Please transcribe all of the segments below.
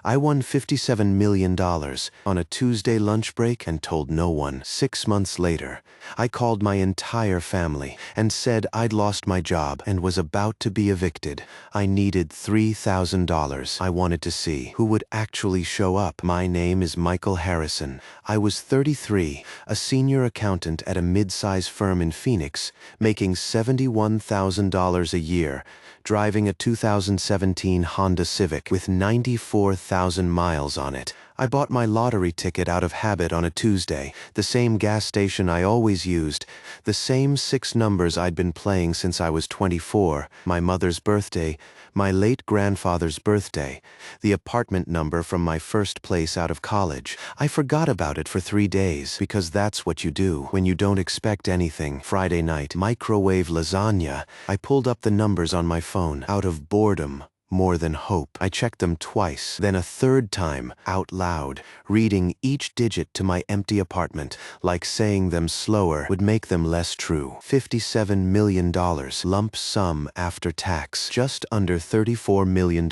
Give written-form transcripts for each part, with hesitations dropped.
I won $57 million on a Tuesday lunch break and told no one. 6 months later, I called my entire family and said I'd lost my job and was about to be evicted. I needed $3,000. I wanted to see who would actually show up. My name is Michael Harrison. I was 33, a senior accountant at a mid-size firm in Phoenix, making $71,000 a year, driving a 2017 Honda Civic with 94,000 miles on it. I bought my lottery ticket out of habit on a Tuesday, the same gas station I always used, the same 6 numbers I'd been playing since I was 24, my mother's birthday, my late grandfather's birthday, the apartment number from my first place out of college. I forgot about it for 3 days, because that's what you do when you don't expect anything. Friday night, microwave lasagna. I pulled up the numbers on my phone, out of boredom. More than hope. I checked them twice, then a third time, out loud, reading each digit to my empty apartment, like saying them slower would make them less true. $57 million, lump sum after tax, just under $34 million.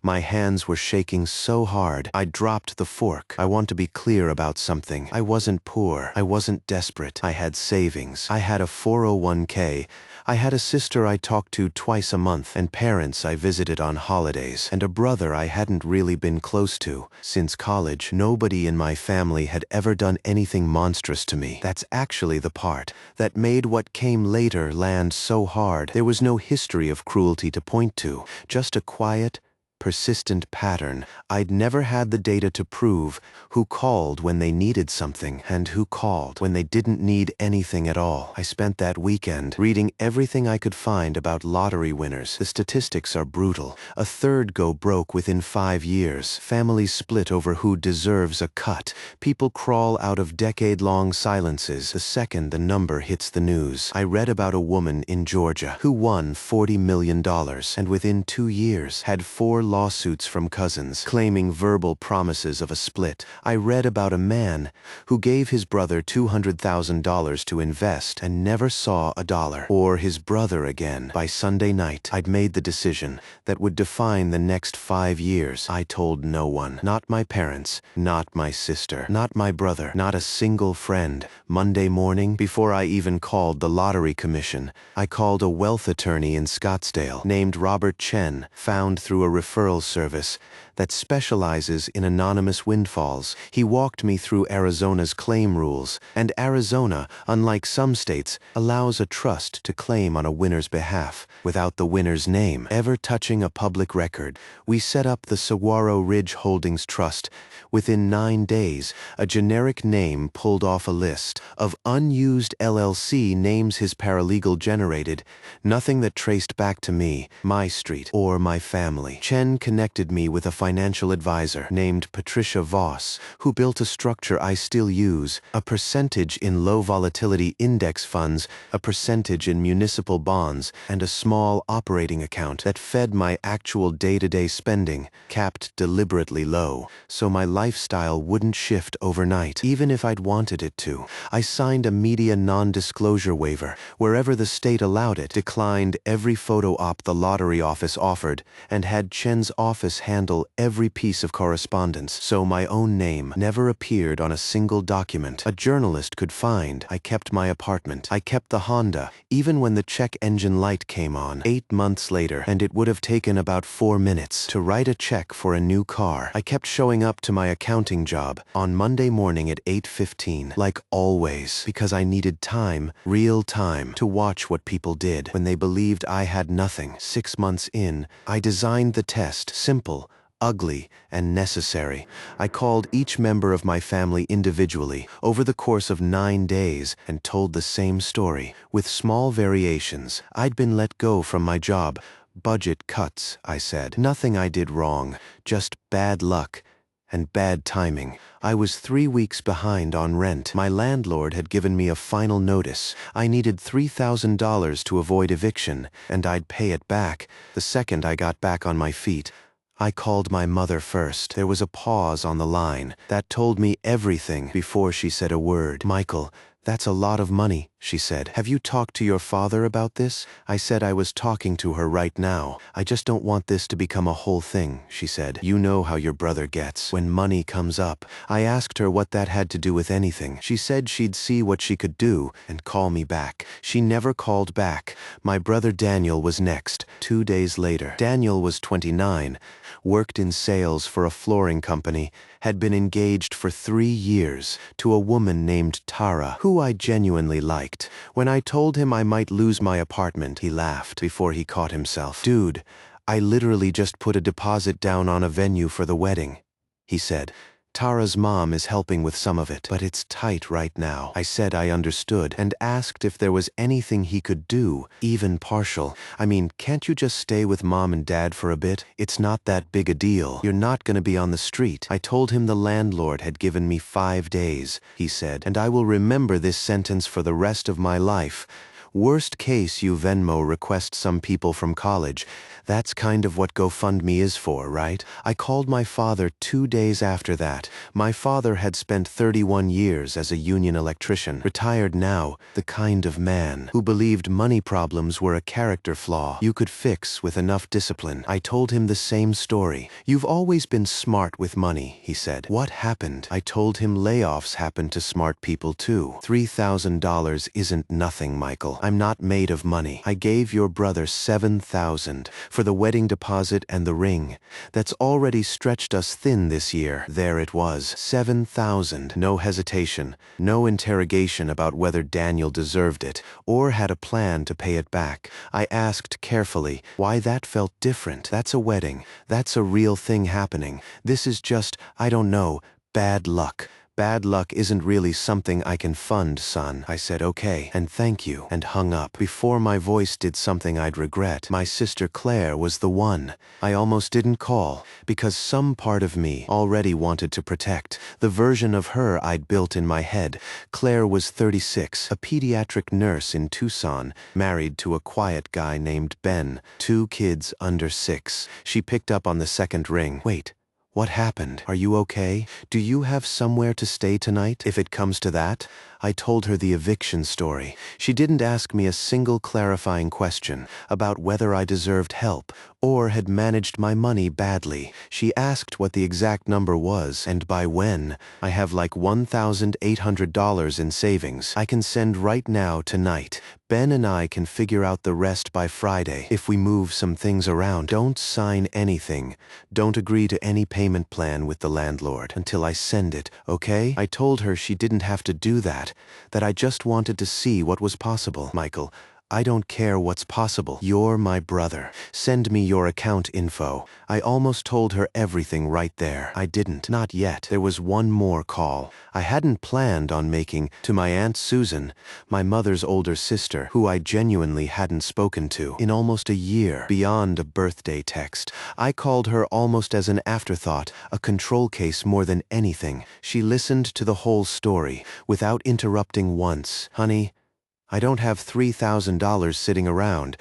My hands were shaking so hard, I dropped the fork. I want to be clear about something. I wasn't poor. I wasn't desperate. I had savings. I had a 401k. I had a sister I talked to twice a month, and parents I visited on holidays, and a brother I hadn't really been close to. Since college, nobody in my family had ever done anything monstrous to me. That's actually the part that made what came later land so hard. There was no history of cruelty to point to, just a quiet, persistent pattern. I'd never had the data to prove who called when they needed something and who called when they didn't need anything at all. I spent that weekend reading everything I could find about lottery winners. The statistics are brutal. A third go broke within 5 years. Families split over who deserves a cut. People crawl out of decade-long silences the second the number hits the news. I read about a woman in Georgia who won $40 million and within 2 years had 4 lawsuits from cousins claiming verbal promises of a split. I read about a man who gave his brother $200,000 to invest and never saw a dollar or his brother again. By Sunday night, I'd made the decision that would define the next 5 years. I told no one, not my parents, not my sister, not my brother, not a single friend. Monday morning, before I even called the lottery commission, I called a wealth attorney in Scottsdale named Robert Chen, found through a referral service that specializes in anonymous windfalls. He walked me through Arizona's claim rules, and Arizona, unlike some states, allows a trust to claim on a winner's behalf without the winner's name ever touching a public record. We set up the Saguaro Ridge Holdings Trust. Within 9 days, a generic name pulled off a list of unused LLC names his paralegal generated, nothing that traced back to me, my street, or my family. Chen connected me with a financial advisor named Patricia Voss, who built a structure I still use, a percentage in low-volatility index funds, a percentage in municipal bonds, and a small operating account that fed my actual day-to-day spending, capped deliberately low, so my lifestyle wouldn't shift overnight, even if I'd wanted it to. I signed a media non-disclosure waiver wherever the state allowed it, declined every photo op the lottery office offered, and had Chen's office handle every piece of correspondence, so my own name never appeared on a single document a journalist could find. I kept my apartment. I kept the Honda, even when the check engine light came on. 8 months later, and it would have taken about 4 minutes to write a check for a new car. I kept showing up to my accounting job on Monday morning at 8:15, like always, because I needed time, real time, to watch what people did when they believed I had nothing. 6 months in, I designed the test, simple, ugly, and necessary. I called each member of my family individually over the course of 9 days and told the same story, with small variations. I'd been let go from my job. Budget cuts, I said. Nothing I did wrong, just bad luck and bad timing. I was 3 weeks behind on rent. My landlord had given me a final notice. I needed $3,000 to avoid eviction, and I'd pay it back the second I got back on my feet. I called my mother first. There was a pause on the line that told me everything before she said a word. "Michael, that's a lot of money," she said. Have you talked to your father about this? I said I was talking to her right now. I just don't want this to become a whole thing, she said. You know how your brother gets when money comes up. I asked her what that had to do with anything. She said she'd see what she could do and call me back. She never called back. My brother Daniel was next, 2 days later. Daniel was 29, worked in sales for a flooring company, had been engaged for 3 years to a woman named Tara, who I genuinely liked. When I told him I might lose my apartment, he laughed before he caught himself. Dude, I literally just put a deposit down on a venue for the wedding, he said. Tara's mom is helping with some of it, but it's tight right now. I said I understood and asked if there was anything he could do, even partial. I mean, can't you just stay with mom and dad for a bit? It's not that big a deal. You're not gonna be on the street. I told him the landlord had given me 5 days, he said, and I will remember this sentence for the rest of my life. Worst case, you Venmo-request some people from college. That's kind of what GoFundMe is for, right? I called my father 2 days after that. My father had spent 31 years as a union electrician, retired now, the kind of man who believed money problems were a character flaw you could fix with enough discipline. I told him the same story. You've always been smart with money, he said. What happened? I told him layoffs happen to smart people too. $3,000 isn't nothing, Michael. I'm not made of money. I gave your brother $7,000 for the wedding deposit and the ring. That's already stretched us thin this year. There it was, $7,000. No hesitation, no interrogation about whether Daniel deserved it or had a plan to pay it back. I asked carefully why that felt different. That's a wedding. That's a real thing happening. This is just, I don't know, bad luck. Bad luck isn't really something I can fund, son. I said okay, and thank you, and hung up. Before my voice did something I'd regret, my sister Claire was the one. I almost didn't call, because some part of me already wanted to protect the version of her I'd built in my head. Claire was 36, a pediatric nurse in Tucson, married to a quiet guy named Ben, 2 kids under 6. She picked up on the second ring. Wait. What happened? Are you okay? Do you have somewhere to stay tonight, if it comes to that? I told her the eviction story. She didn't ask me a single clarifying question about whether I deserved help or had managed my money badly. She asked what the exact number was and by when. I have like $1,800 in savings I can send right now tonight. Ben and I can figure out the rest by Friday if we move some things around. Don't sign anything. Don't agree to any payment plan with the landlord until I send it, okay? I told her she didn't have to do that I just wanted to see what was possible. Michael, I don't care what's possible. You're my brother. Send me your account info. I almost told her everything right there. I didn't. Not yet. There was one more call I hadn't planned on making to my Aunt Susan, my mother's older sister, who I genuinely hadn't spoken to in almost a year, beyond a birthday text. I called her almost as an afterthought, a control case more than anything. She listened to the whole story without interrupting once. Honey, I don't have $3,000 sitting around.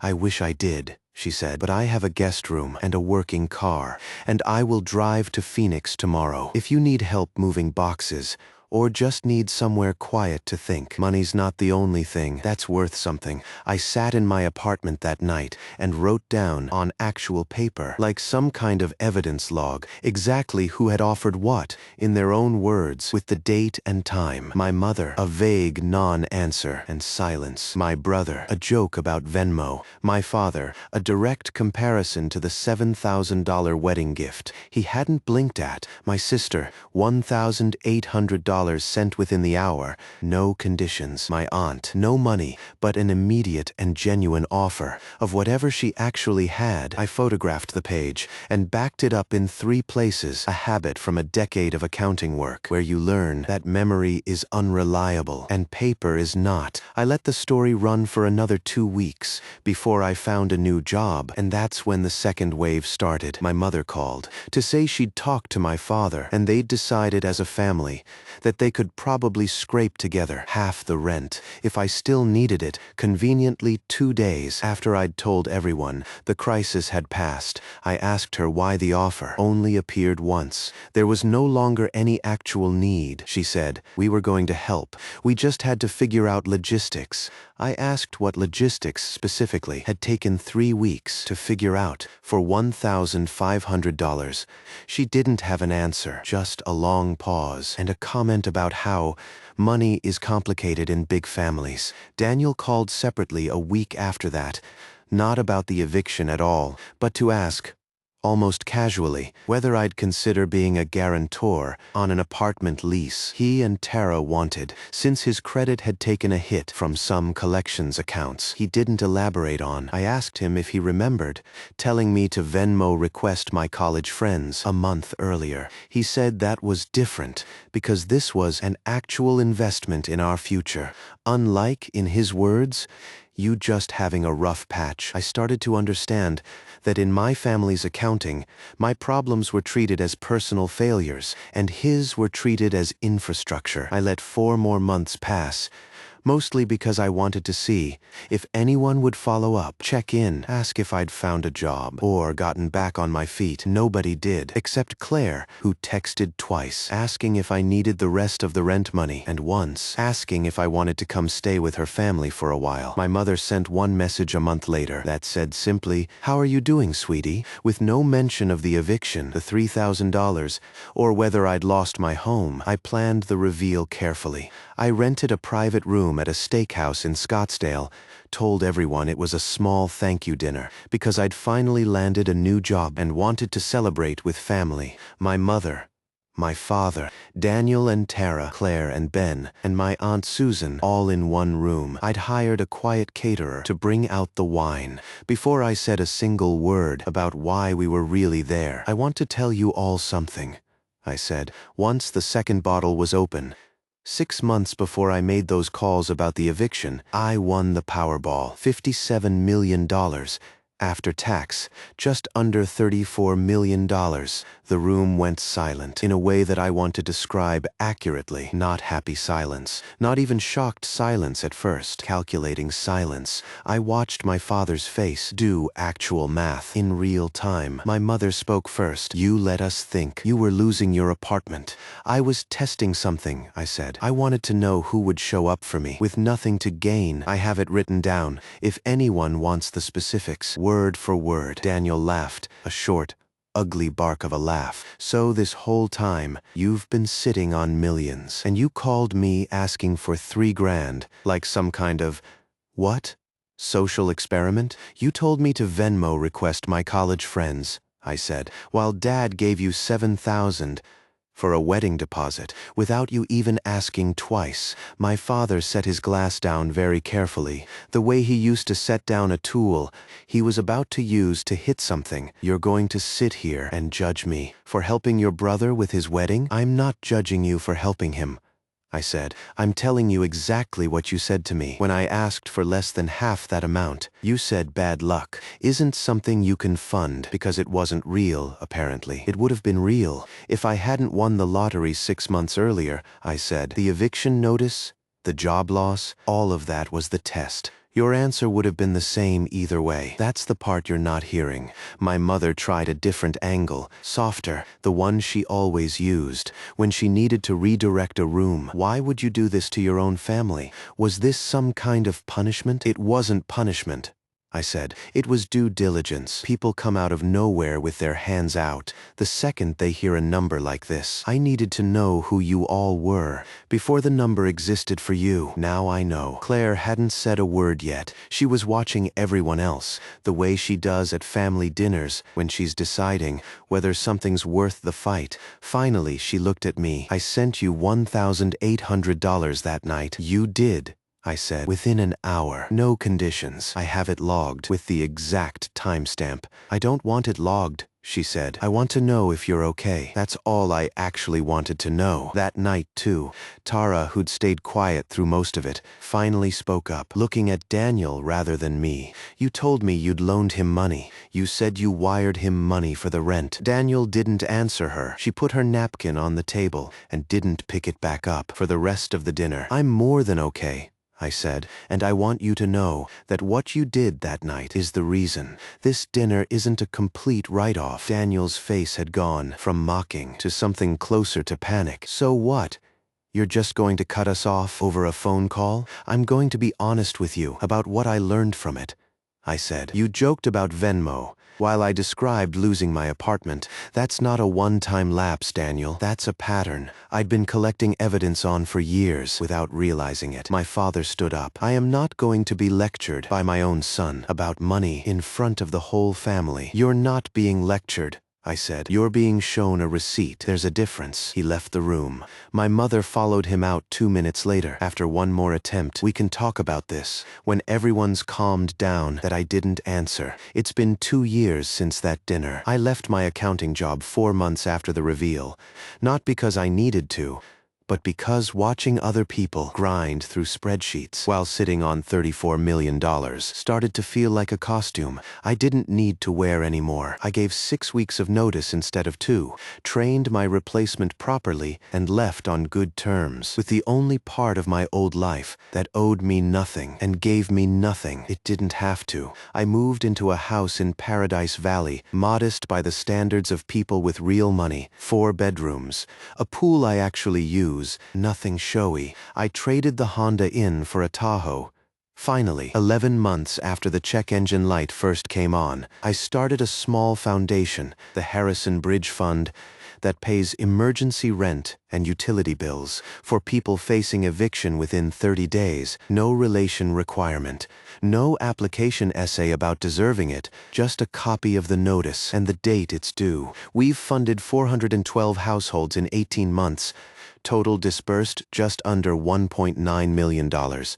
I wish I did, she said, but I have a guest room and a working car, and I will drive to Phoenix tomorrow. If you need help moving boxes, or just need somewhere quiet to think, money's not the only thing that's worth something. I sat in my apartment that night and wrote down on actual paper, like some kind of evidence log, exactly who had offered what, in their own words, with the date and time. My mother, a vague non-answer and silence. My brother, a joke about Venmo. My father, a direct comparison to the $7,000 wedding gift he hadn't blinked at. My sister, $1,800 sent within the hour, no conditions. My aunt, no money, but an immediate and genuine offer of whatever she actually had. I photographed the page and backed it up in 3 places, a habit from a decade of accounting work, where you learn that memory is unreliable and paper is not. I let the story run for another 2 weeks before I found a new job, and that's when the second wave started. My mother called to say she'd talked to my father, and they'd decided as a family that that they could probably scrape together half the rent if I still needed it. Conveniently, 2 days after I'd told everyone the crisis had passed, I asked her why the offer only appeared once. There was no longer any actual need, she said. We were going to help. We just had to figure out logistics. I asked what logistics specifically. Had taken 3 weeks to figure out for $1,500. She didn't have an answer, just a long pause and a comment about how money is complicated in big families. Daniel called separately a week after that, not about the eviction at all, but to ask, almost casually, whether I'd consider being a guarantor on an apartment lease he and Tara wanted, since his credit had taken a hit from some collections accounts he didn't elaborate on. I asked him if he remembered telling me to Venmo-request my college friends a month earlier. He said that was different because this was an actual investment in our future. Unlike, in his words, you just having a rough patch. I started to understand that in my family's accounting, my problems were treated as personal failures, and his were treated as infrastructure. I let 4 more months pass, mostly because I wanted to see if anyone would follow up, check in, ask if I'd found a job or gotten back on my feet. Nobody did, except Claire, who texted twice, asking if I needed the rest of the rent money, and once asking if I wanted to come stay with her family for a while. My mother sent one message a month later that said simply, "How are you doing, sweetie?" with no mention of the eviction, the $3,000, or whether I'd lost my home. I planned the reveal carefully. I rented a private room at a steakhouse in Scottsdale, told everyone it was a small thank you dinner because I'd finally landed a new job and wanted to celebrate with family. My mother, my father, Daniel and Tara, Claire and Ben, and my Aunt Susan, all in one room. I'd hired a quiet caterer to bring out the wine. Before I said a single word about why we were really there, "I want to tell you all something," I said, once the second bottle was open. 6 months before I made those calls about the eviction, I won the Powerball, $57 million. After tax, just under $34 million. The room went silent in a way that I want to describe accurately. Not happy silence, not even shocked silence at first, calculating silence. I watched my father's face do actual math in real time. My mother spoke first. "You let us think you were losing your apartment." "I was testing something," I said. "I wanted to know who would show up for me with nothing to gain." I have it written down, if anyone wants the specifics. Word for word. Daniel laughed, a short, ugly bark of a laugh. "So this whole time, you've been sitting on millions, and you called me asking for $3,000, like some kind of, what? Social experiment? You told me to Venmo-request my college friends," I said, "while Dad gave you $7,000 for a wedding deposit, without you even asking twice." My father set his glass down very carefully, the way he used to set down a tool he was about to use to hit something. "You're going to sit here and judge me for helping your brother with his wedding?" "I'm not judging you for helping him," I said. "I'm telling you exactly what you said to me when I asked for less than half that amount. You said bad luck isn't something you can fund because it wasn't real, apparently. It would have been real if I hadn't won the lottery 6 months earlier," I said. "The eviction notice, the job loss, all of that was the test. Your answer would have been the same either way. That's the part you're not hearing." My mother tried a different angle, softer, the one she always used, when she needed to redirect a room. "Why would you do this to your own family? Was this some kind of punishment?" "It wasn't punishment," I said. "It was due diligence. People come out of nowhere with their hands out the second they hear a number like this. I needed to know who you all were before the number existed for you. Now I know." Claire hadn't said a word yet. She was watching everyone else, the way she does at family dinners when she's deciding whether something's worth the fight. Finally, she looked at me. "I sent you $1,800 that night." "You did," I said. Within an hour. No conditions. I have it logged with the exact timestamp. I don't want it logged, she said. I want to know if you're okay. That's all I actually wanted to know. That night, too, Tara, who'd stayed quiet through most of it, finally spoke up, looking at Daniel rather than me. You told me you'd loaned him money. You said you wired him money for the rent. Daniel didn't answer her. She put her napkin on the table and didn't pick it back up for the rest of the dinner. I'm more than okay, I said, and I want you to know that what you did that night is the reason. This dinner isn't a complete write-off. Daniel's face had gone from mocking to something closer to panic. So what? You're just going to cut us off over a phone call? I'm going to be honest with you about what I learned from it, I said. You joked about Venmo. While I described losing my apartment, that's not a one-time lapse, Daniel. That's a pattern I'd been collecting evidence on for years without realizing it. My father stood up. I am not going to be lectured by my own son about money in front of the whole family. You're not being lectured, I said. You're being shown a receipt. There's a difference. He left the room. My mother followed him out 2 minutes later. After one more attempt, we can talk about this. When everyone's calmed down, that I didn't answer. It's been 2 years since that dinner. I left my accounting job 4 months after the reveal. Not because I needed to, but because watching other people grind through spreadsheets while sitting on $34 million started to feel like a costume I didn't need to wear anymore. I gave 6 weeks of notice instead of 2, trained my replacement properly, and left on good terms with the only part of my old life that owed me nothing and gave me nothing. It didn't have to. I moved into a house in Paradise Valley, modest by the standards of people with real money, 4 bedrooms, a pool I actually use. Nothing showy. I traded the Honda in for a Tahoe. Finally, 11 months after the check engine light first came on, I started a small foundation, the Harrison Bridge Fund, that pays emergency rent and utility bills for people facing eviction within 30 days. No relation requirement. No application essay about deserving it, just a copy of the notice and the date it's due. We've funded 412 households in 18 months. Total disbursed just under $1.9 million.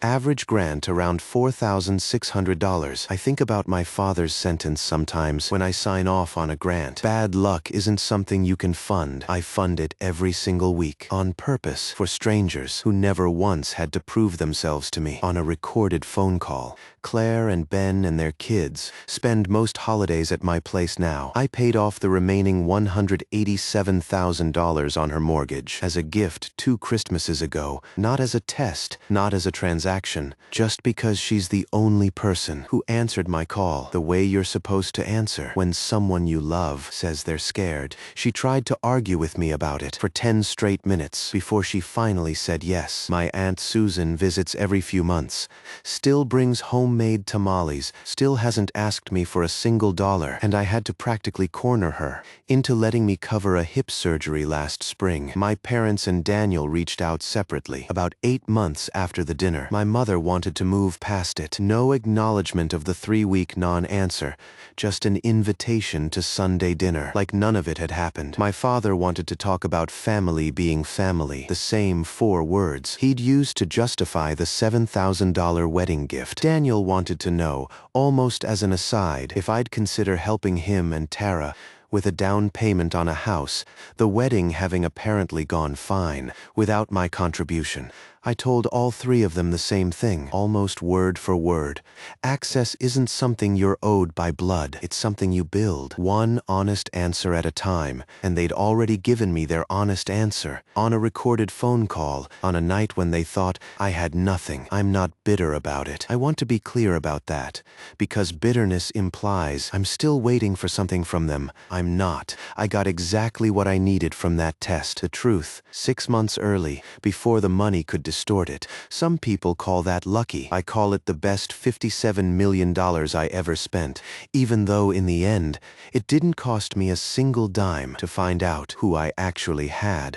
Average grant around $4,600. I think about my father's sentence sometimes when I sign off on a grant. Bad luck isn't something you can fund. I fund it every single week, on purpose, for strangers who never once had to prove themselves to me on a recorded phone call. Claire and Ben and their kids spend most holidays at my place now. I paid off the remaining $187,000 on her mortgage as a gift 2 Christmases ago, not as a test, not as a transaction, just because she's the only person who answered my call the way you're supposed to answer when someone you love says they're scared. She tried to argue with me about it for 10 straight minutes before she finally said yes. My Aunt Susan visits every few months, still brings homemade tamales, still hasn't asked me for a single dollar, and I had to practically corner her into letting me cover a hip surgery last spring. My parents and Daniel reached out separately about 8 months after the dinner. My mother wanted to move past it. No acknowledgement of the 3-week non-answer, just an invitation to Sunday dinner, like none of it had happened. My father wanted to talk about family being family, the same 4 words he'd used to justify the $7,000 wedding gift. Daniel wanted to know, almost as an aside, if I'd consider helping him and Tara with a down payment on a house, the wedding having apparently gone fine without my contribution. I told all 3 of them the same thing, almost word for word. Access isn't something you're owed by blood. It's something you build, one honest answer at a time, and they'd already given me their honest answer on a recorded phone call on a night when they thought I had nothing. I'm not bitter about it. I want to be clear about that, because bitterness implies I'm still waiting for something from them. I'm not. I got exactly what I needed from that test. The truth, 6 months early, before the money could distort it. Some people call that lucky. I call it the best $57 million I ever spent, even though in the end, it didn't cost me a single dime to find out who I actually had.